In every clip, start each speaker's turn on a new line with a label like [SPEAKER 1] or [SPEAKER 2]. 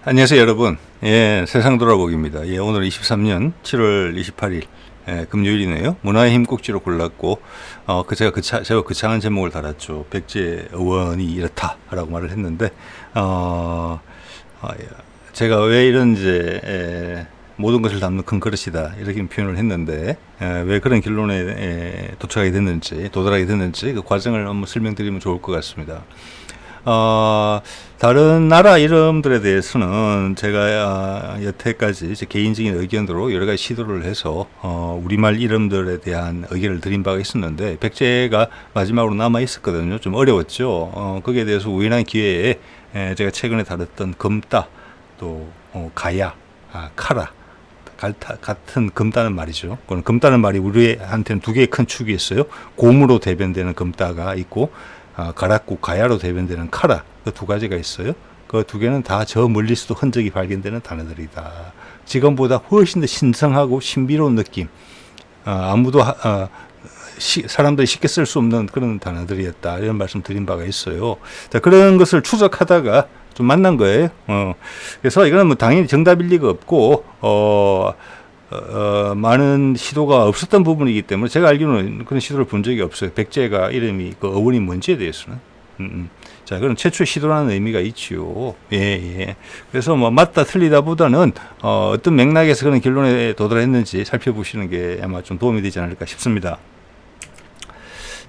[SPEAKER 1] 안녕하세요, 여러분. 예, 세상 돌아보기입니다. 예, 오늘 23년 7월 28일, 금요일이네요. 문화의 힘 꼭지로 골랐고, 제가 거창한 제목을 달았죠. 백제 의원이 이렇다라고 말을 했는데, 예, 제가 왜 이런 모든 것을 담는 큰 그릇이다 이렇게 표현을 했는데, 왜 그런 결론에 도달하게 됐는지 그 과정을 한번 설명드리면 좋을 것 같습니다. 다른 나라 이름들에 대해서는 제가 여태까지 제 개인적인 의견으로 여러 가지 시도를 해서 우리말 이름들에 대한 의견을 드린 바가 있었는데, 백제가 마지막으로 남아 있었거든요. 좀 어려웠죠. 거기에 대해서 우연한 기회에 제가 최근에 다뤘던 금따, 또 가야, 카라 같은 금따는 말이죠. 그건 금따는 말이 우리한테는 두 개의 큰 축이 있어요. 곰으로 대변되는 금따가 있고, 가락구, 가야로 대변되는 카라, 그 두 가지가 있어요. 그 두 개는 다 저 멀리서도 흔적이 발견되는 단어들이다. 지금보다 훨씬 더 신성하고 신비로운 느낌, 아무도 사람들이 쉽게 쓸 수 없는 그런 단어들이었다, 이런 말씀 드린 바가 있어요. 자, 그런 것을 추적하다가 좀 만난 거예요. 그래서 이거는 뭐 당연히 정답일 리가 없고, 많은 시도가 없었던 부분이기 때문에 제가 알기로는 그런 시도를 본 적이 없어요. 백제가 이름이 그 어원이 뭔지에 대해서는. 자, 그럼 최초의 시도라는 의미가 있지요. 예. 그래서 뭐 맞다 틀리다 보다는 어떤 맥락에서 그런 결론에 도달했는지 살펴보시는 게 아마 좀 도움이 되지 않을까 싶습니다.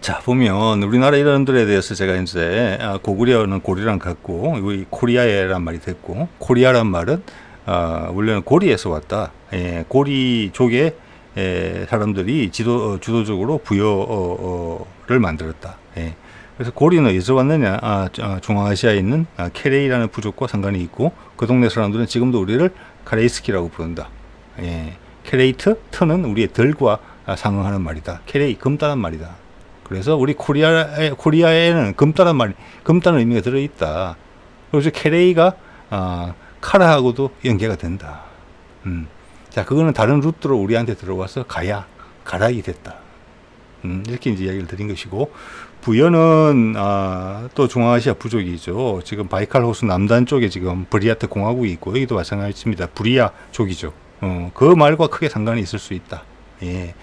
[SPEAKER 1] 자, 보면 우리나라 이름들에 대해서 제가 이제 고구려는 고리랑 같고, 이 코리아란 말이 됐고, 코리아란 말은 원래는 고리에서 왔다. 예, 고리족의 사람들이 주도적으로 부여를 만들었다. 예. 그래서 고리는 어디서 왔느냐? 중앙아시아에 있는 케레이라는 부족과 상관이 있고, 그 동네 사람들은 지금도 우리를 카레이스키라고 부른다. 예. 케레이트, 트는 우리의 덜과 상응하는 말이다. 케레이, 금따란 말이다. 그래서 우리 코리아에는 금따는 의미가 들어있다. 그래서 케레이가 카라하고도 연계가 된다. 자, 그거는 다른 루트로 우리한테 들어와서 가락이 됐다. 이렇게 이제 이야기를 드린 것이고, 부여는 또 중앙아시아 부족이죠. 지금 바이칼 호수 남단 쪽에 지금 브리아트 공화국이 있고, 여기도 마찬가지입니다. 부리아족이죠. 그 말과 크게 상관이 있을 수 있다. 예.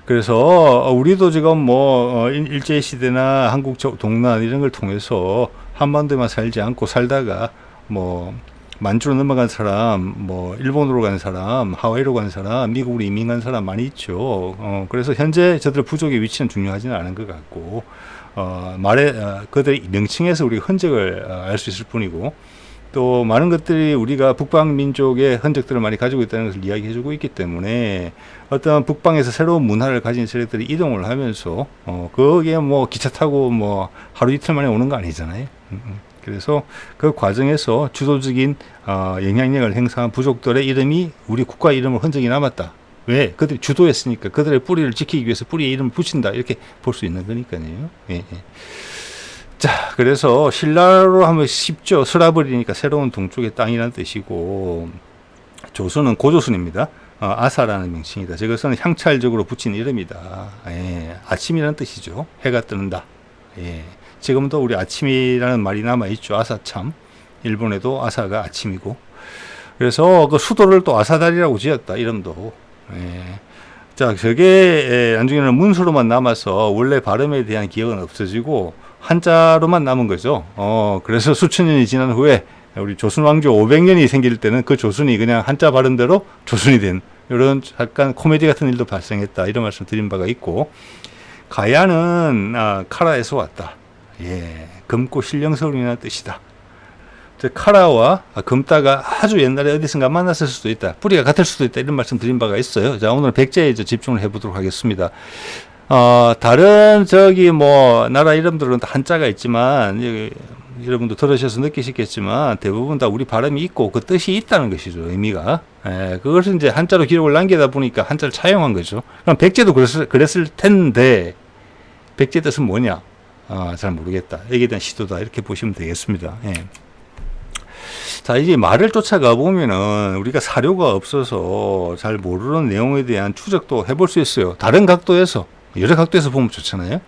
[SPEAKER 1] 그래서 우리도 지금 뭐 일제 시대나 한국 동란 이런 걸 통해서 한반도에만 살지 않고 살다가 뭐 만주로 넘어간 사람, 뭐 일본으로 간 사람, 하와이로 간 사람, 미국으로 이민 간 사람 많이 있죠. 그래서 현재 저들 부족의 위치는 중요하지는 않은 것 같고, 그들의 명칭에서 우리가 흔적을 알 수 있을 뿐이고, 또 많은 것들이 우리가 북방 민족의 흔적들을 많이 가지고 있다는 것을 이야기해주고 있기 때문에, 어떤 북방에서 새로운 문화를 가진 세력들이 이동을 하면서 거기에 뭐 기차 타고 뭐 하루 이틀 만에 오는 거 아니잖아요. 그래서 그 과정에서 주도적인 영향력을 행사한 부족들의 이름이 우리 국가 이름으로 흔적이 남았다. 왜? 그들이 주도했으니까 그들의 뿌리를 지키기 위해서 뿌리에 이름을 붙인다, 이렇게 볼 수 있는 거니까요. 예. 자, 그래서 신라로 하면 쉽죠. 스라블이니까 새로운 동쪽의 땅이라는 뜻이고, 조선은 고조선입니다. 아사라는 명칭이다. 저것은 향찰적으로 붙인 이름이다. 예. 아침이라는 뜻이죠. 해가 뜨는다. 예. 지금도 우리 아침이라는 말이 남아있죠. 아사참. 일본에도 아사가 아침이고. 그래서 그 수도를 또 아사다리라고 지었다, 이름도. 예. 자, 저게 나중에는 문서로만 남아서 원래 발음에 대한 기억은 없어지고 한자로만 남은 거죠. 그래서 수천 년이 지난 후에 우리 조선 왕조 500년이 생길 때는 그 조선이 그냥 한자 발음대로 조선이 된, 이런 약간 코미디 같은 일도 발생했다, 이런 말씀 드린 바가 있고, 가야는 카라에서 왔다. 예, 금고 신령서울이라는 뜻이다. 즉 카라와 금따가 아주 옛날에 어디선가 만났을 수도 있다, 뿌리가 같을 수도 있다, 이런 말씀 드린 바가 있어요. 자, 오늘 백제에 집중을 해보도록 하겠습니다. 다른 뭐 나라 이름들은 한자가 있지만, 여러분도 들으셔서 느끼시겠지만 대부분 다 우리 발음이 있고 그 뜻이 있다는 것이죠, 의미가. 그것을 이제 한자로 기록을 남기다 보니까 한자를 차용한 거죠. 그럼 백제도 그랬을 텐데 백제 뜻은 뭐냐? 잘 모르겠다. 여기에 대한 시도다, 이렇게 보시면 되겠습니다. 예. 자, 이제 말을 쫓아가 보면은 우리가 사료가 없어서 잘 모르는 내용에 대한 추적도 해볼 수 있어요. 다른 각도에서. 여러 각도에서 보면 좋잖아요.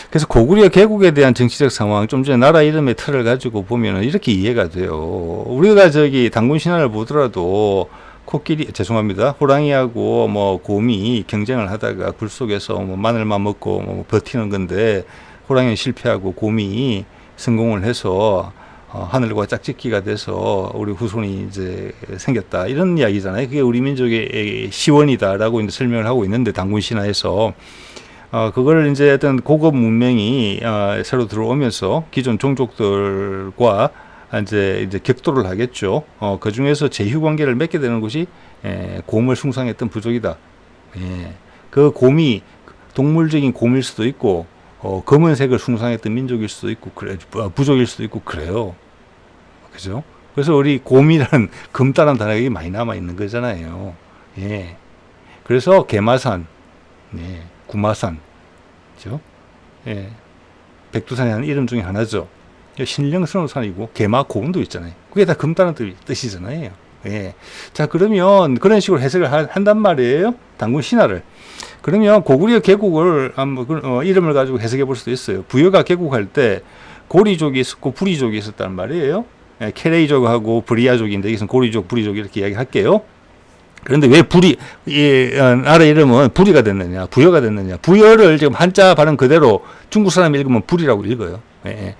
[SPEAKER 1] 그래서 고구려 개국에 대한 정치적 상황, 좀 전에 나라 이름의 틀을 가지고 보면은 이렇게 이해가 돼요. 우리가 저기 단군 신화를 보더라도 코끼리, 죄송합니다. 호랑이하고 뭐 곰이 경쟁을 하다가 굴 속에서 뭐 마늘만 먹고 뭐 버티는 건데, 호랑이는 실패하고 곰이 성공을 해서 하늘과 짝짓기가 돼서 우리 후손이 이제 생겼다, 이런 이야기잖아요. 그게 우리 민족의 시원이다라고 이제 설명을 하고 있는데, 단군 신화에서 그걸 이제 어떤 고급 문명이 새로 들어오면서 기존 종족들과 이제 격돌을 하겠죠. 그 중에서 제휴 관계를 맺게 되는 것이 곰을 숭상했던 부족이다. 예. 그 곰이 동물적인 곰일 수도 있고, 검은색을 숭상했던 민족일 수도 있고, 그래, 부족일 수도 있고, 그래요. 그죠? 그래서 우리 곰이라는, 금다란 단어가 많이 남아 있는 거잖아요. 예. 그래서 개마산, 예. 구마산, 그죠? 예. 백두산이 하는 이름 중에 하나죠. 신령스러운 산이고, 개마 고운도 있잖아요. 그게 다 금다는 뜻이잖아요. 예. 자, 그러면 그런 식으로 해석을 한단 말이에요. 단군 신화를. 그러면 고구려 개국을 한번 이름을 가지고 해석해 볼 수도 있어요. 부여가 개국할 때 고리족이 있었고 부리족이 있었단 말이에요. 예, 케레이족하고 브리아족인데, 여기서는 고리족, 부리족 이렇게 이야기할게요. 그런데 왜 나라 이름은 부리가 됐느냐, 부여가 됐느냐. 부여를 지금 한자 발음 그대로 중국 사람이 읽으면 부리라고 읽어요. 예.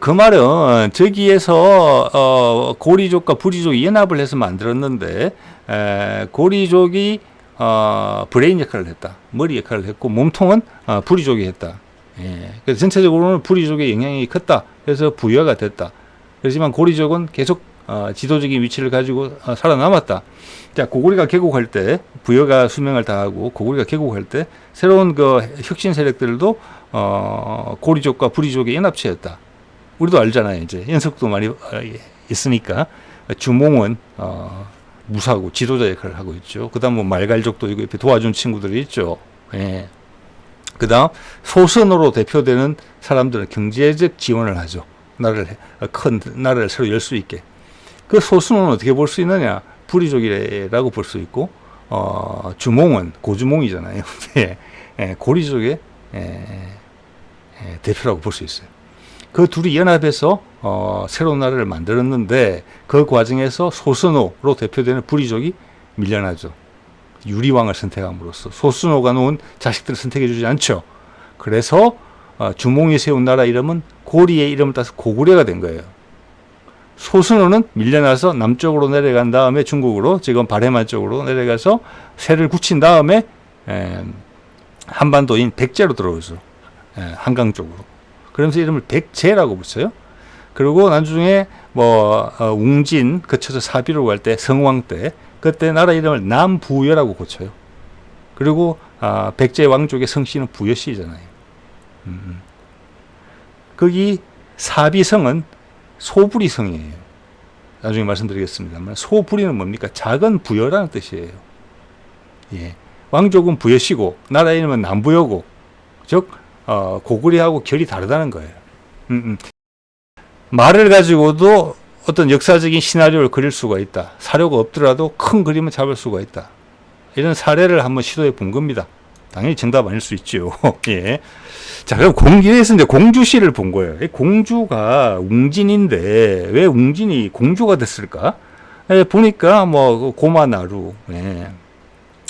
[SPEAKER 1] 그 말은 저기에서 고리족과 부리족이 연합을 해서 만들었는데, 고리족이 브레인 역할을 했다, 머리 역할을 했고, 몸통은 부리족이 했다. 예. 그래서 전체적으로는 부리족의 영향이 컸다. 그래서 부여가 됐다. 그렇지만 고리족은 계속 지도적인 위치를 가지고 살아남았다. 자, 고구려가 개국할 때, 부여가 수명을 다하고 고구려가 개국할 때 새로운 그 혁신 세력들도 고리족과 부리족의 연합체였다. 우리도 알잖아요. 이제 연석도 많이 있으니까. 주몽은 무사고 지도자 역할을 하고 있죠. 그다음 뭐 말갈족도 이거 옆에 도와준 친구들이 있죠. 예. 그다음 소선으로 대표되는 사람들은 경제적 지원을 하죠. 큰 나라를 새로 열 수 있게. 그 소수는 어떻게 볼 수 있느냐? 부리족이라고 볼 수 있고, 주몽은 고주몽이잖아요. 예, 고리족의 대표라고 볼 수 있어요. 그 둘이 연합해서 새로운 나라를 만들었는데, 그 과정에서 소선호로 대표되는 부리족이 밀려나죠. 유리왕을 선택함으로써 소선호가 놓은 자식들을 선택해주지 않죠. 그래서 주몽이 세운 나라 이름은 고리의 이름을 따서 고구려가 된 거예요. 소순호는 밀려나서 남쪽으로 내려간 다음에 중국으로, 지금 바레만 쪽으로 내려가서 세를 굳힌 다음에 한반도인 백제로 들어오죠. 한강 쪽으로. 그러면서 이름을 백제라고 붙여요. 그리고 나중에 웅진 거쳐서 사비로 갈 때, 성왕 때, 그때 나라 이름을 남부여라고 고쳐요. 그리고 백제 왕족의 성씨는 부여씨잖아요. 거기 사비성은 소부리성이에요. 나중에 말씀드리겠습니다만, 소부리는 뭡니까? 작은 부여라는 뜻이에요. 예. 왕족은 부여시고 나라 이름은 남부여고, 즉 고구려하고 결이 다르다는 거예요. 말을 가지고도 어떤 역사적인 시나리오를 그릴 수가 있다. 사료가 없더라도 큰 그림을 잡을 수가 있다. 이런 사례를 한번 시도해 본 겁니다. 당연히 정답 아닐 수 있죠. 예. 자, 그럼 공기에서 이제 공주시를 본 거예요. 공주가 웅진인데 왜 웅진이 공주가 됐을까? 예, 보니까 고마나루, 예,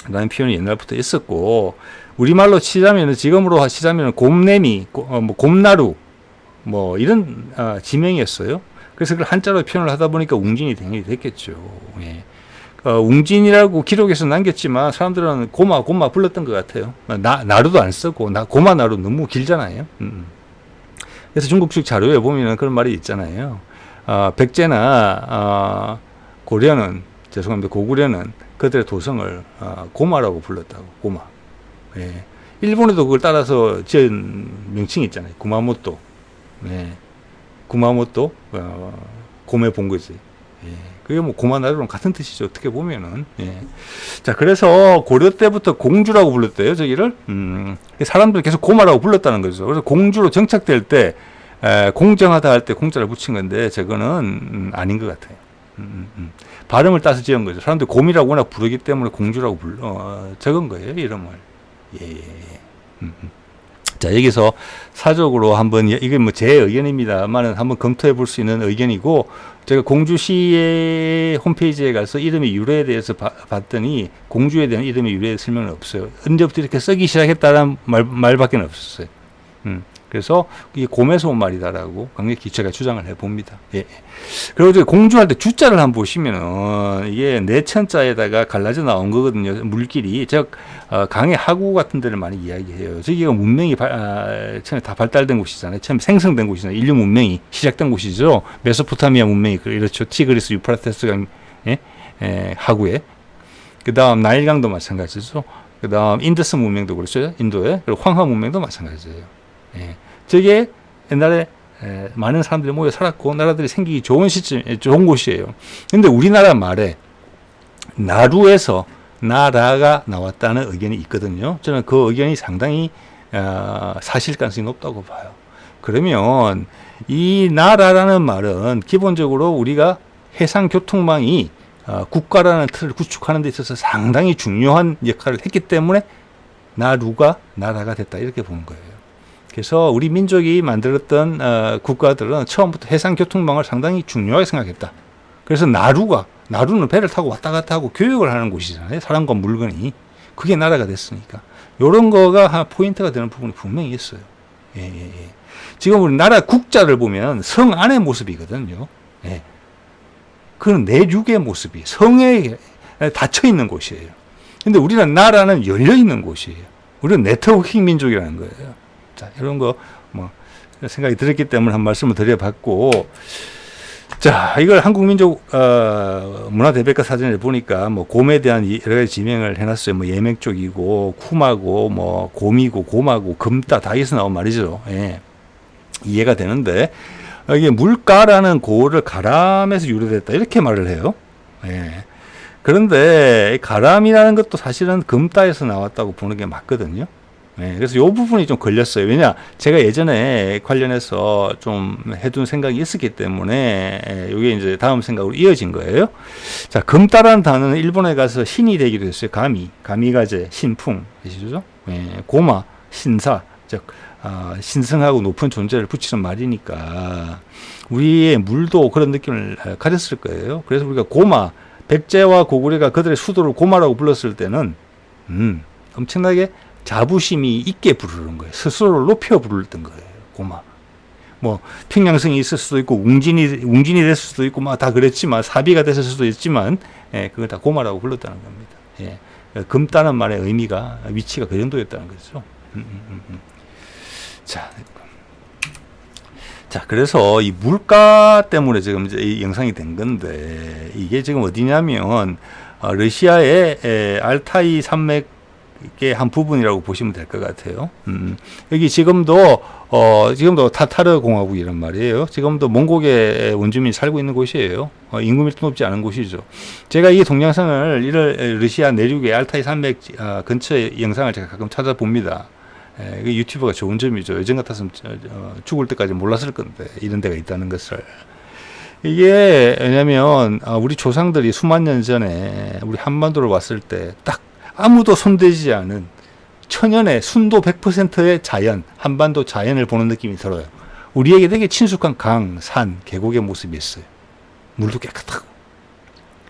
[SPEAKER 1] 라는 표현이 옛날부터 있었고, 우리말로 치자면, 지금으로 치자면 곰내미, 곰나루, 이런 지명이었어요. 그래서 그걸 한자로 표현을 하다 보니까 웅진이 당연히 됐겠죠. 예. 웅진이라고 기록에서 남겼지만 사람들은 고마 불렀던 것 같아요. 나루도 안 쓰고, 고마 나루 너무 길잖아요. 그래서 중국식 자료에 보면 그런 말이 있잖아요. 백제나 고려는, 죄송합니다, 고구려는 그들의 도성을 고마라고 불렀다고. 고마. 예. 일본에도 그걸 따라서 지은 명칭이 있잖아요. 구마모토. 예. 구마모토, 곰의 본거지. 예. 그게 고마나루랑 같은 뜻이죠. 어떻게 보면은. 예. 자, 그래서 고려 때부터 공주라고 불렀대요, 저기를. 사람들 계속 고마라고 불렀다는 거죠. 그래서 공주로 정착될 때, 공정하다 할 때 공자를 붙인 건데, 저거는 아닌 것 같아요. 발음을 따서 지은 거죠. 사람들이 곰이라고 워낙 부르기 때문에 공주라고 적은 거예요, 이름을. 예. 자, 여기서 사적으로 한번, 이게 뭐 제 의견입니다만은 한번 검토해 볼 수 있는 의견이고, 제가 공주시의 홈페이지에 가서 이름의 유래에 대해서 봤더니, 공주에 대한 이름의 유래 설명은 없어요. 언제부터 이렇게 쓰기 시작했다는 말밖에 없었어요. 그래서 이게 곰에서 온 말이다라고 강력히 제가 주장을 해봅니다. 예. 그리고 이제 공주할 때 주자를 한번 보시면은 이게 내천자에다가 갈라져 나온 거거든요. 물길이. 즉 강의 하구 같은 데를 많이 이야기해요. 저기가 문명이 처음에 다 발달된 곳이잖아요. 처음에 생성된 곳이잖아요. 인류 문명이 시작된 곳이죠. 메소포타미아 문명이 그렇죠. 티그리스 유프라테스 강 하구에. 그 다음 나일강도 마찬가지죠. 그 다음 인더스 문명도 그렇죠. 인도에. 그리고 황하 문명도 마찬가지예요. 예. 저게 옛날에 많은 사람들이 모여 살았고 나라들이 생기기 좋은 시점, 좋은 곳이에요. 근데 우리나라 말에 나루에서 나라가 나왔다는 의견이 있거든요. 저는 그 의견이 상당히 사실 가능성이 높다고 봐요. 그러면 이 나라라는 말은 기본적으로 우리가 해상교통망이 국가라는 틀을 구축하는 데 있어서 상당히 중요한 역할을 했기 때문에 나루가 나라가 됐다 이렇게 보는 거예요. 그래서 우리 민족이 만들었던 국가들은 처음부터 해상교통망을 상당히 중요하게 생각했다. 그래서 나루는 배를 타고 왔다 갔다 하고 교역을 하는 곳이잖아요. 사람과 물건이. 그게 나라가 됐으니까. 이런 거가 포인트가 되는 부분이 분명히 있어요. 예. 지금 우리 나라 국자를 보면 성 안의 모습이거든요. 예. 그건 내륙의 모습이 성에 닫혀 있는 곳이에요. 근데 우리는 나라는 열려 있는 곳이에요. 우리는 네트워킹 민족이라는 거예요. 자, 이런 거, 생각이 들었기 때문에 한 말씀을 드려봤고, 자, 이걸 한국민족, 문화대백과 사전에 보니까, 곰에 대한 여러 가지 지명을 해놨어요. 예맥족이고, 쿰하고, 곰이고, 곰하고, 금따, 다 여기서 나온 말이죠. 예. 이해가 되는데, 이게 물가라는 고를 가람에서 유래됐다. 이렇게 말을 해요. 예. 그런데, 가람이라는 것도 사실은 금따에서 나왔다고 보는 게 맞거든요. 네, 그래서 이 부분이 좀 걸렸어요. 왜냐, 제가 예전에 관련해서 좀 해둔 생각이 있었기 때문에, 이게 이제 다음 생각으로 이어진 거예요. 자, 금따라는 단어는 일본에 가서 신이 되기도 했어요. 가미가제, 신풍, 아시죠? 네, 고마, 신사, 즉, 신성하고 높은 존재를 붙이는 말이니까, 우리의 물도 그런 느낌을 가졌을 거예요. 그래서 우리가 고마, 백제와 고구려가 그들의 수도를 고마라고 불렀을 때는, 엄청나게 자부심이 있게 부르는 거예요. 스스로를 높여 부르던 거예요. 고마. 평양성이 있을 수도 있고, 웅진이 됐을 수도 있고, 다 그랬지만, 사비가 됐을 수도 있지만, 그걸 다 고마라고 불렀다는 겁니다. 예. 금따는 말의 의미가, 위치가 그 정도였다는 거죠. 자, 그래서 이 물가 때문에 지금 이제 이 영상이 된 건데, 이게 지금 어디냐면, 러시아의 알타이 산맥 이게 한 부분이라고 보시면 될 것 같아요. 여기 지금도 타타르 공화국 이란 말이에요. 지금도 몽골의 원주민이 살고 있는 곳이에요. 인구 밀도 높지 않은 곳이죠. 제가 이 동영상을 러시아 내륙의 알타이 산맥 근처의 영상을 제가 가끔 찾아봅니다. 유튜브가 좋은 점이죠. 예전 같았으면 죽을 때까지 몰랐을 건데 이런 데가 있다는 것을. 이게 왜냐면 우리 조상들이 수만 년 전에 우리 한반도를 왔을 때 딱 아무도 손대지 않은 천연의 순도 100%의 자연, 한반도 자연을 보는 느낌이 들어요. 우리에게 되게 친숙한 강, 산, 계곡의 모습이 있어요. 물도 깨끗하고.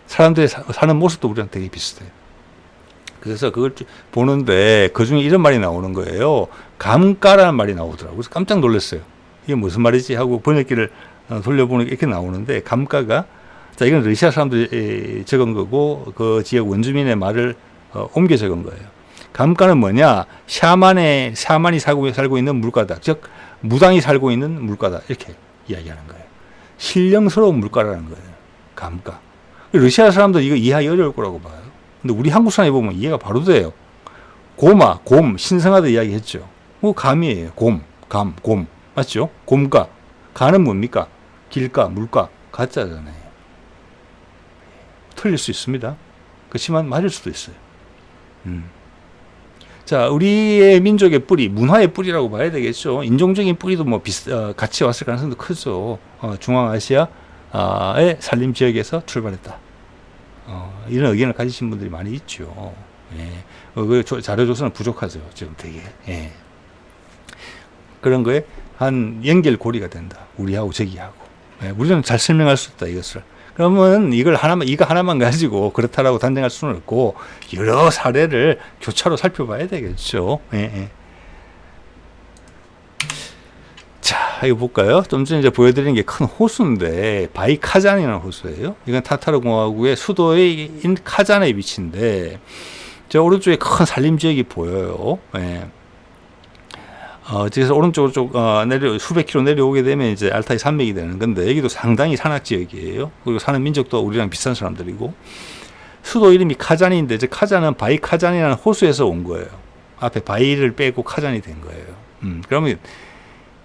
[SPEAKER 1] 사람들이 사는 모습도 우리랑 되게 비슷해요. 그래서 그걸 보는데 그 중에 이런 말이 나오는 거예요. 감가라는 말이 나오더라고요. 그래서 깜짝 놀랐어요. 이게 무슨 말이지 하고 번역기를 돌려보니까 이렇게 나오는데 감가가, 자, 이건 러시아 사람들이 적은 거고 그 지역 원주민의 말을 옮겨 적은 거예요. 감가는 뭐냐? 샤만이 살고 있는 물가다. 즉, 무당이 살고 있는 물가다. 이렇게 이야기하는 거예요. 신령스러운 물가라는 거예요. 감가. 러시아 사람들 이거 이해하기 어려울 거라고 봐요. 근데 우리 한국 사람이 보면 이해가 바로 돼요. 고마, 곰, 신성하다 이야기했죠. 감이에요. 곰. 맞죠? 곰가. 가는 뭡니까? 길가, 물가, 가짜잖아요. 틀릴 수 있습니다. 그렇지만 맞을 수도 있어요. 자, 우리의 민족의 뿌리, 문화의 뿌리라고 봐야 되겠죠. 인종적인 뿌리도 같이 왔을 가능성도 크죠. 중앙아시아의 산림 지역에서 출발했다. 이런 의견을 가지신 분들이 많이 있죠. 예. 그 자료 조사는 부족하죠. 지금 되게. 예. 그런 거에 한 연결고리가 된다. 우리하고 저기하고. 예. 우리는 잘 설명할 수 있다, 이것을. 그러면 이거 하나만 가지고 그렇다라고 단정할 수는 없고, 여러 사례를 교차로 살펴봐야 되겠죠. 예, 예. 자, 이거 볼까요? 좀 전에 이제 보여드린 게 큰 호수인데, 바이카잔이라는 호수예요. 이건 타타르 공화국의 수도인 카잔의 위치인데, 저 오른쪽에 큰 산림지역이 보여요. 예. 그래서 오른쪽으로 수백 킬로 내려오게 되면 이제 알타이 산맥이 되는 건데, 여기도 상당히 산악 지역이에요. 그리고 사는 민족도 우리랑 비슷한 사람들이고, 수도 이름이 카잔인데, 이제 카잔은 바이카잔이라는 호수에서 온 거예요. 앞에 바이를 빼고 카잔이 된 거예요. 그러면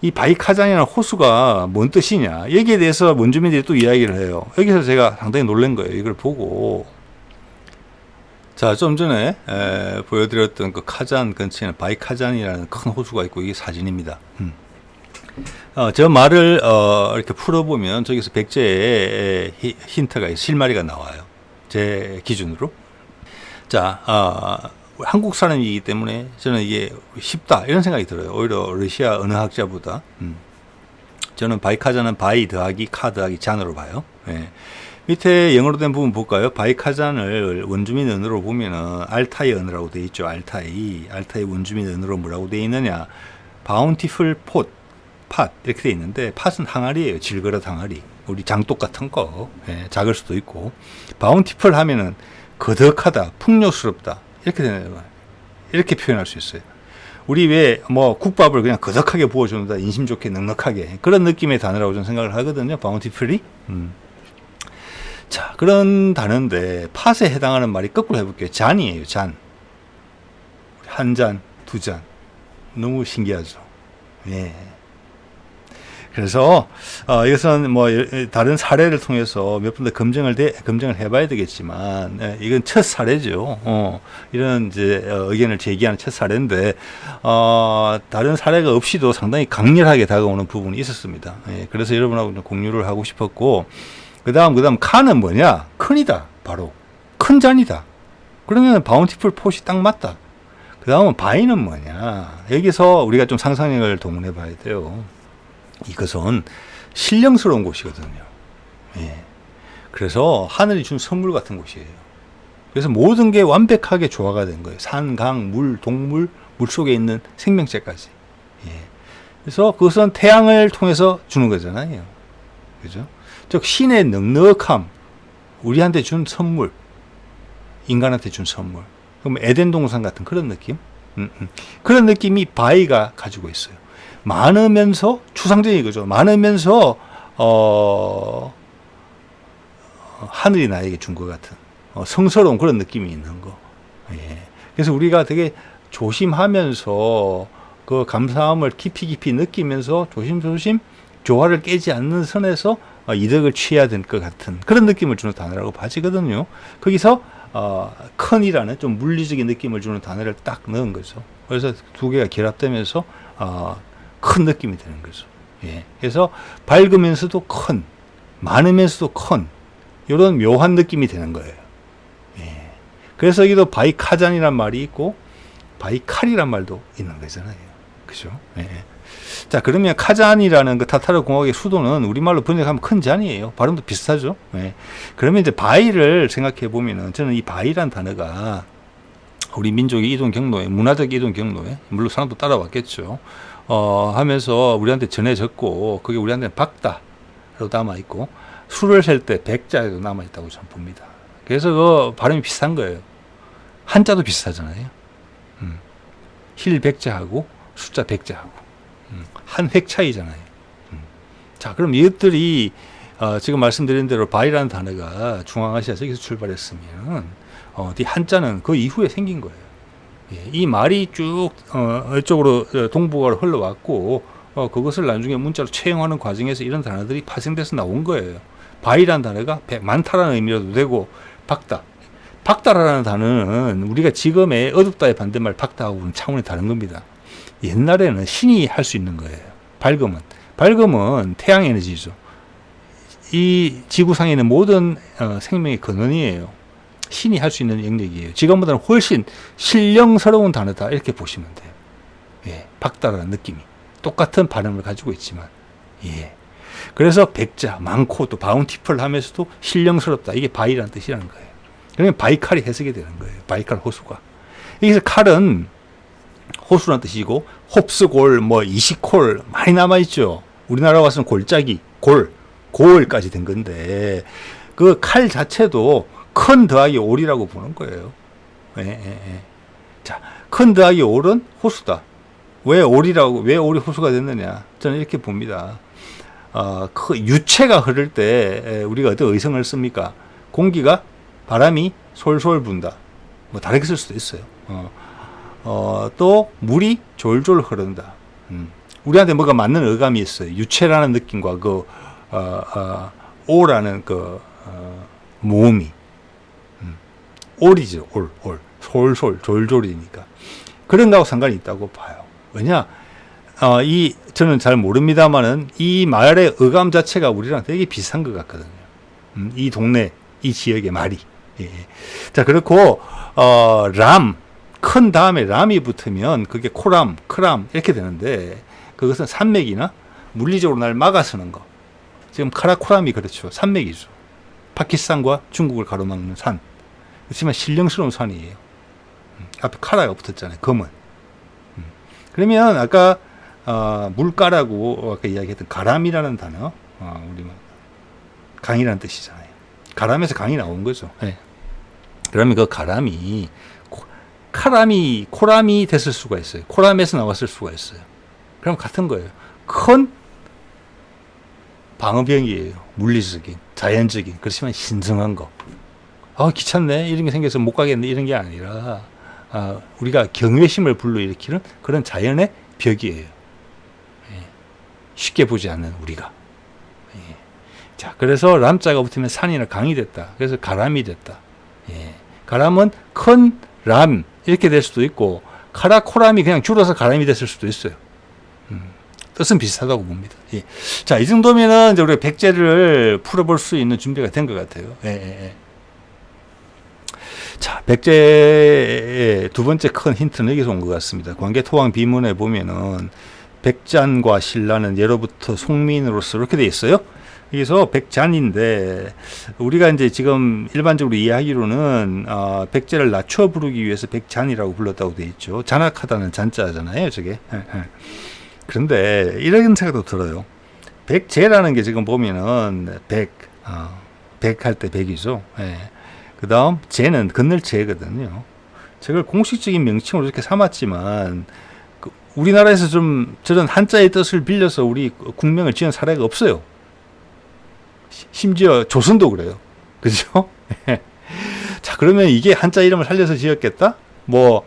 [SPEAKER 1] 이 바이카잔이라는 호수가 뭔 뜻이냐? 여기에 대해서 원주민들이 또 이야기를 해요. 여기서 제가 상당히 놀란 거예요. 이걸 보고. 자, 좀 전에 보여드렸던 그 카잔 근처에는 바이카잔이라는 큰 호수가 있고, 이게 사진입니다. 저 말을 이렇게 풀어보면 저기서 백제의 힌트가 실마리가 나와요. 제 기준으로. 자, 한국 사람이기 때문에 저는 이게 쉽다 이런 생각이 들어요. 오히려 러시아 언어학자보다. 저는 바이카잔은 바이 더하기 카 더하기 잔으로 봐요. 예. 밑에 영어로 된 부분 볼까요? 바이카잔을 원주민 언어로 보면은 알타이 언어라고 되어 있죠. 알타이 원주민 언어로 뭐라고 되어 있느냐? 바운티풀 팟 이렇게 되어 있는데, 팟은 항아리예요. 질그릇 항아리. 우리 장독 같은 거. 예, 작을 수도 있고. 바운티풀 하면은 거덕하다, 풍요스럽다 이렇게 되는, 이렇게 표현할 수 있어요. 우리 왜 뭐 국밥을 그냥 거덕하게 부어준다, 인심 좋게 넉넉하게, 그런 느낌의 단어라고 저는 생각을 하거든요. 바운티풀이. 자, 그런 단어인데 팟에 해당하는 말이 거꾸로 해볼게요. 잔이에요. 잔. 한 잔, 두 잔. 너무 신기하죠. 예. 그래서 이것은 뭐 다른 사례를 통해서 몇 번 더 검증을 해봐야 되겠지만, 예, 이건 첫 사례죠. 이런 이제 의견을 제기하는 첫 사례인데, 다른 사례가 없이도 상당히 강렬하게 다가오는 부분이 있었습니다. 예, 그래서 여러분하고 좀 공유를 하고 싶었고, 그다음 칸은 뭐냐? 큰이다. 바로 큰 잔이다. 그러면 바운티풀 폿이 딱 맞다. 그다음은 바이는 뭐냐? 여기서 우리가 좀 상상력을 동원해 봐야 돼요. 이것은 신령스러운 곳이거든요. 예. 그래서 하늘이 준 선물 같은 곳이에요. 그래서 모든 게 완벽하게 조화가 된 거예요. 산, 강, 물, 동물, 물 속에 있는 생명체까지. 예. 그래서 그것은 태양을 통해서 주는 거잖아요. 그죠? 즉 신의 넉넉함, 우리한테 준 선물, 인간한테 준 선물. 그럼 에덴 동산 같은 그런 느낌? 그런 느낌이 바위가 가지고 있어요. 많으면서 추상적인 거죠. 많으면서 하늘이 나에게 준 것 같은 성스러운 그런 느낌이 있는 거. 예. 그래서 우리가 되게 조심하면서 그 감사함을 깊이 느끼면서 조심조심 조화를 깨지 않는 선에서 이득을 취해야 될 것 같은 그런 느낌을 주는 단어라고 봐지거든요. 거기서 큰이라는 좀 물리적인 느낌을 주는 단어를 딱 넣은 거죠. 그래서 두 개가 결합되면서 큰 느낌이 되는 거죠. 예. 그래서 밝으면서도 큰, 많으면서도 큰 이런 묘한 느낌이 되는 거예요. 예. 그래서 여기도 바이카잔이란 말이 있고 바이칼이란 말도 있는 거잖아요. 그죠? 예. 자, 그러면 카잔이라는 그 타타르 공화국의 수도는 우리말로 번역하면 큰 잔이에요. 발음도 비슷하죠. 예. 그러면 이제 바이를 생각해 보면은, 저는 이 바이란 단어가 우리 민족의 이동 경로에, 문화적 이동 경로에, 물론 사람도 따라왔겠죠. 하면서 우리한테 전해졌고, 그게 우리한테는 박다로 남아있고, 수를 셀 때 백자에도 남아있다고 저는 봅니다. 그래서 그 발음이 비슷한 거예요. 한자도 비슷하잖아요. 힐 백자하고 숫자 백자하고. 한 획 차이잖아요. 자, 그럼 이것들이 지금 말씀드린 대로 바이라는 단어가 중앙아시아 저기서 출발했으면 이 한자는 그 이후에 생긴 거예요. 예, 이 말이 쭉 이쪽으로 동북아로 흘러왔고 그것을 나중에 문자로 채용하는 과정에서 이런 단어들이 파생돼서 나온 거예요. 바이라는 단어가 많다라는 의미라도 되고, 박다라는 단어는 우리가 지금의 어둡다의 반대말 박다하고는 차원이 다른 겁니다. 옛날에는 신이 할 수 있는 거예요. 밝음은 태양 에너지죠. 이 지구상에 있는 모든 생명의 근원이에요. 신이 할 수 있는 영역이에요. 지금보다는 훨씬 신령스러운 단어다 이렇게 보시면 돼요. 예, 박다라는 느낌이 똑같은 발음을 가지고 있지만 예. 그래서 백자 많고 또 바운티풀 하면서도 신령스럽다. 이게 바이라는 뜻이라는 거예요. 그러면 바이칼이 해석이 되는 거예요. 바이칼 호수가. 여기서 칼은 호수라는 뜻이고 홉스골, 뭐 이시콜 많이 남아있죠. 우리나라 와서는 골짜기, 골까지 된 건데 그 칼 자체도 큰 더하기 올이라고 보는 거예요. 자, 큰 더하기 올은 호수다. 왜 올이 호수가 됐느냐? 저는 이렇게 봅니다. 그 유체가 흐를 때 우리가 어떤 의성을 씁니까? 공기가 바람이 솔솔 분다. 뭐 다르게 쓸 수도 있어요. 또 물이 졸졸 흐른다. 우리한테 뭐가 맞는 어감이 있어요. 유체라는 느낌과 그 오라는 그 모음이 올이죠. 올 솔솔 졸졸이니까 그런 거하고 상관이 있다고 봐요. 왜냐? 저는 잘 모릅니다만은 이 말의 어감 자체가 우리랑 되게 비슷한 것 같거든요. 이 동네, 이 지역의 말이. 예. 자, 그렇고 큰 다음에 람이 붙으면 그게 코람, 크람 이렇게 되는데 그것은 산맥이나 물리적으로 날 막아서는 거. 지금 카라코람이 그렇죠. 산맥이죠. 파키스탄과 중국을 가로막는 산. 그렇지만 신령스러운 산이에요. 앞에 카라가 붙었잖아요. 검은. 그러면 아까 물가라고 아까 이야기했던 가람이라는 단어, 우리 강이라는 뜻이잖아요. 가람에서 강이 나온 거죠. 네. 그러면 그 가람이 코람이 됐을 수가 있어요. 코람에서 나왔을 수가 있어요. 그럼 같은 거예요. 큰 방어병이에요. 물리적인, 자연적인, 그렇지만 신성한 거. 귀찮네. 이런 게 생겨서 못 가겠네. 이런 게 아니라, 우리가 경외심을 불러일으키는 그런 자연의 벽이에요. 예. 쉽게 보지 않는 우리가. 예. 자, 그래서 람자가 붙으면 산이나 강이 됐다. 그래서 가람이 됐다. 예. 가람은 큰 람, 이렇게 될 수도 있고, 카라코람이 그냥 줄어서 가람이 됐을 수도 있어요. 뜻은 비슷하다고 봅니다. 예. 자, 이 정도면은 이제 우리가 백제를 풀어볼 수 있는 준비가 된 것 같아요. 예. 자, 백제의 두 번째 큰 힌트는 여기서 온 것 같습니다. 광개토왕 비문에 보면은 백잔과 신라는 예로부터 송민으로서 이렇게 돼 있어요. 여기서 백잔인데 우리가 이제 지금 일반적으로 이해하기로는 백제를 낮춰 부르기 위해서 백잔이라고 불렀다고 돼 있죠. 잔악하다는 잔자잖아요, 저게. 그런데 이런 생각도 들어요. 백제라는 게 지금 보면은 백할 때 백이죠. 예. 그 다음 제는 건널 제거든요. 저걸 공식적인 명칭으로 이렇게 삼았지만 우리나라에서 좀 저런 한자의 뜻을 빌려서 우리 국명을 지은 사례가 없어요. 심지어 조선도 그래요. 그죠? 자, 그러면 이게 한자 이름을 살려서 지었겠다? 뭐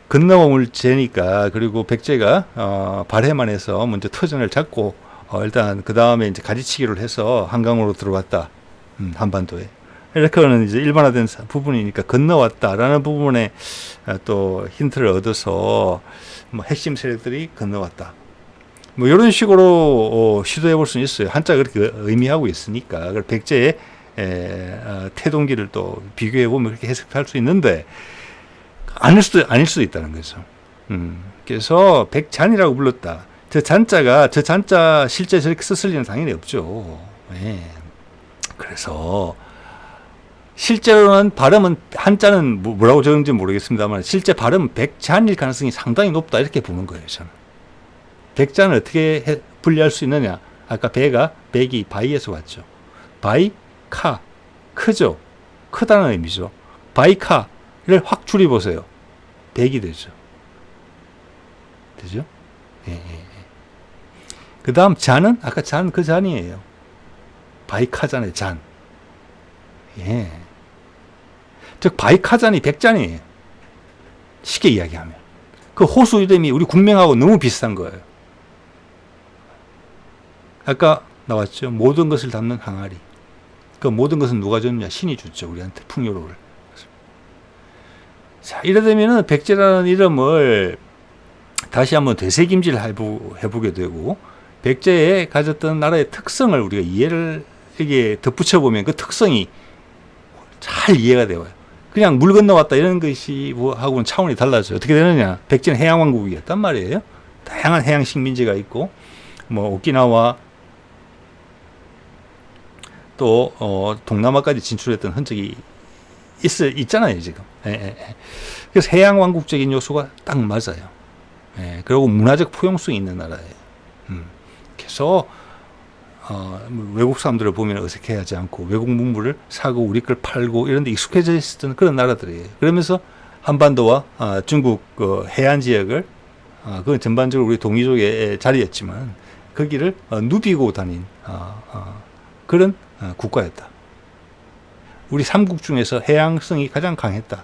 [SPEAKER 1] 건너올 제니까. 그리고 백제가 발해만 해서 먼저 터전을 잡고 일단 그 다음에 이제 가지치기를 해서 한강으로 들어왔다. 한반도에. 이렇게는 이제 일반화된 부분이니까 건너왔다라는 부분에 또 힌트를 얻어서 뭐 핵심 세력들이 건너왔다. 뭐 이런 식으로 시도해 볼 수는 있어요. 한자가 그렇게 의미하고 있으니까. 백제의 태동기를 또 비교해 보면 그렇게 해석할 수 있는데 아닐 수도 있다는 거죠. 그래서 백잔이라고 불렀다. 저 잔자 실제 저렇게 썼을 리는 당연히 없죠. 네. 그래서 실제로는 발음은 한자는 뭐라고 적은지 모르겠습니다만 실제 발음은 백잔일 가능성이 상당히 높다 이렇게 보는 거예요. 저는. 백잔을 어떻게 분리할 수 있느냐. 아까 백이 바이에서 왔죠. 바이, 카, 크죠. 크다는 의미죠. 바이카를 확 줄여보세요. 백이 되죠. 되죠? 예. 그 다음 잔은 아까 그 잔이에요. 바이카잔의 잔. 예. 즉 바이카잔이 백잔이에요. 쉽게 이야기하면. 그 호수 이름이 우리 국명하고 너무 비슷한 거예요. 아까 나왔죠. 모든 것을 담는 항아리. 그 모든 것은 누가 줬냐? 신이 줬죠. 우리한테 풍요로울. 자, 이래 되면은 백제라는 이름을 다시 한번 되새김질 해보게 되고 백제에 가졌던 나라의 특성을 우리가 이해를 이게 덧붙여 보면 그 특성이 잘 이해가 돼요. 그냥 물 건너왔다 이런 것이 뭐 하고는 차원이 달라져요. 어떻게 되느냐? 백제는 해양왕국이었단 말이에요. 다양한 해양 식민지가 있고 뭐 오키나와 또 동남아까지 진출했던 흔적이 있잖아요 지금. 그래서 해양왕국적인 요소가 딱 맞아요. 그리고 문화적 포용성이 있는 나라예요. 그래서 외국 사람들을 보면 어색해하지 않고 외국 문물을 사고 우리 걸 팔고 이런 데 익숙해져 있었던 그런 나라들이에요. 그러면서 한반도와 중국 해안 지역을 그건 전반적으로 우리 동이족의 자리였지만 거기를 누비고 다닌 그런 국가였다. 우리 삼국 중에서 해양성이 가장 강했다.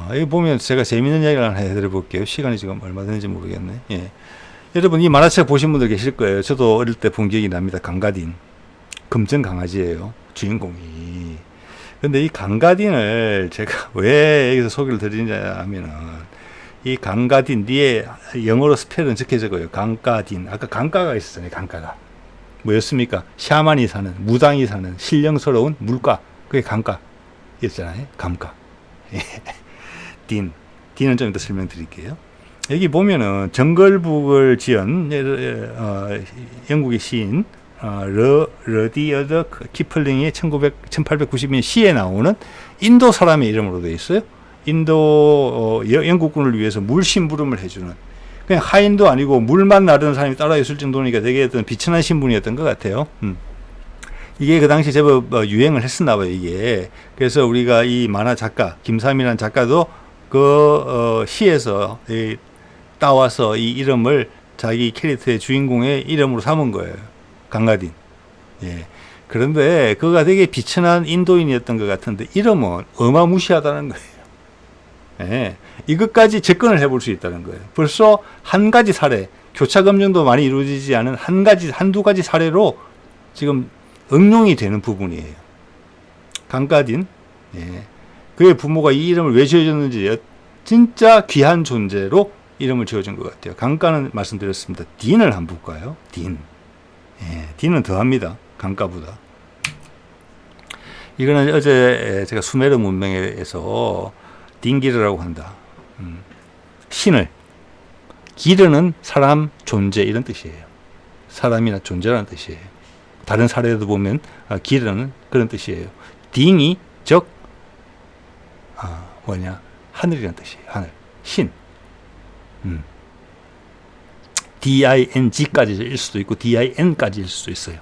[SPEAKER 1] 여기 보면 제가 재미있는 이야기를 하나 해드려볼게요. 시간이 지금 얼마 되는지 모르겠네. 예. 여러분 이 만화책 보신 분들 계실 거예요. 저도 어릴 때 본 기억이 납니다. 강가딘. 금전 강아지예요. 주인공이. 근데 이 강가딘을 제가 왜 여기서 소개를 드리냐 하면은 이 강가딘 뒤에 영어로 스펠은 적혀져 거예요. 강가딘. 아까 강가가 있었잖아요. 강가가. 뭐였습니까? 샤만이 사는, 무당이 사는 신령스러운 물가. 그게 강가였잖아요. 강가. 딘은 좀 이따 설명드릴게요. 여기 보면은 정글북을 지은 영국의 시인 러디어드 키플링의 1892년 시에 나오는 인도 사람의 이름으로 되어 있어요. 인도 영국군을 위해서 물심부름을 해주는, 그냥 하인도 아니고 물만 나르는 사람이 따라 있을 정도니까 되게 어떤 비천한 신분이었던 것 같아요. 이게 그 당시 제법 유행을 했었나 봐요, 이게. 그래서 우리가 이 만화 작가, 김삼이라는 작가도 그 시에서 따와서 이 이름을 자기 캐릭터의 주인공의 이름으로 삼은 거예요. 강가딘. 예. 그런데 그가 되게 비천한 인도인이었던 것 같은데 이름은 어마무시하다는 거예요. 예. 이것까지 접근을 해볼 수 있다는 거예요. 벌써 한 가지 사례, 교차 검증도 많이 이루어지지 않은 한두 가지 사례로 지금 응용이 되는 부분이에요. 강가딘. 예. 그의 부모가 이 이름을 왜 지어줬는지 진짜 귀한 존재로 이름을 지어준 것 같아요. 강가는 말씀드렸습니다. 딘을 한번 볼까요? 딘. 예, 딘은 더합니다. 강가보다. 이거는 어제 제가 수메르 문명에서 딘기르라고 한다. 신을. 기르는 사람, 존재 이런 뜻이에요. 사람이나 존재라는 뜻이에요. 다른 사례도 보면 기르는 그런 뜻이에요. 딩이 즉 하늘이라는 뜻이에요. 하늘. 신. DING까지일 수도 있고 DIN까지일 수도 있어요.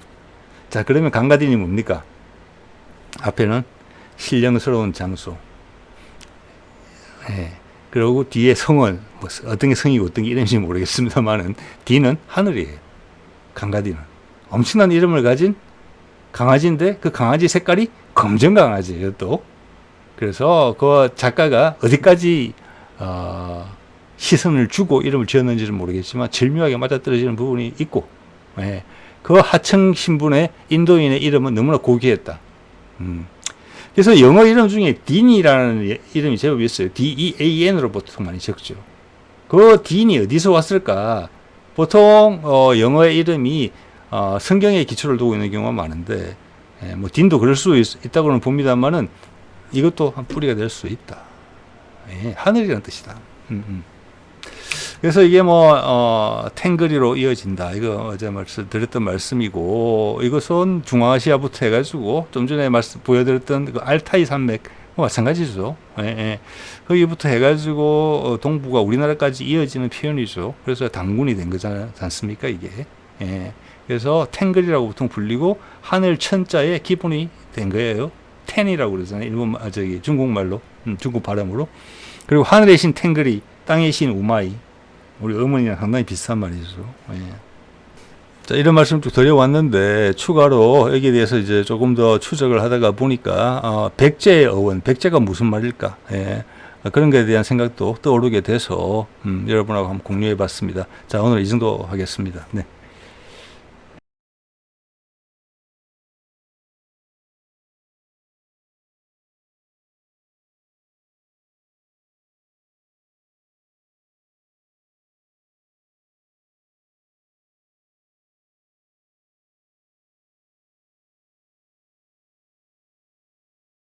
[SPEAKER 1] 자, 그러면 강가딘이 뭡니까? 앞에는 신령스러운 장소. 예. 그리고 뒤에 성은 뭐 어떤 게 성이고 어떤 게 이름인지 모르겠습니다만은 D는 하늘이에요. 강가딘은 엄청난 이름을 가진 강아지인데 그 강아지 색깔이 검정 강아지예요. 또 그래서 그 작가가 어디까지 시선을 주고 이름을 지었는지는 모르겠지만 절묘하게 맞아떨어지는 부분이 있고, 예. 그 하청 신분의 인도인의 이름은 너무나 고귀했다. 그래서 영어 이름 중에 딘이라는 이름이 제법 있어요. DEAN으로 보통 많이 적죠. 그 딘이 어디서 왔을까? 보통 영어의 이름이 성경에 기초를 두고 있는 경우가 많은데, 예, 뭐 딘도 그럴 수 있다고는 봅니다만은 이것도 한 뿌리가 될 수 있다. 예, 하늘이라는 뜻이다. 그래서 이게 뭐 탱거리로 이어진다. 이거 어제 드렸던 말씀이고, 이것은 중앙아시아부터 해가지고 좀 전에 보여드렸던 그 알타이 산맥 마찬가지죠. 예, 예. 거기부터 해가지고 동부가 우리나라까지 이어지는 표현이죠. 그래서 단군이 된 거지 않습니까 이게. 예. 그래서 탱거리라고 보통 불리고 하늘 천자의 기본이 된 거예요. 텐이라고 그러잖아요. 중국말로, 중국 발음으로. 그리고 하늘의 신 탱거리, 땅의 신 우마이. 우리 어머니랑 상당히 비슷한 말이죠. 예. 자, 이런 말씀 쭉 드려왔는데, 추가로 여기에 대해서 이제 조금 더 추적을 하다가 보니까, 백제의 어원, 백제가 무슨 말일까? 예. 그런 것에 대한 생각도 떠오르게 돼서, 여러분하고 한번 공유해 봤습니다. 자, 오늘 이 정도 하겠습니다. 네.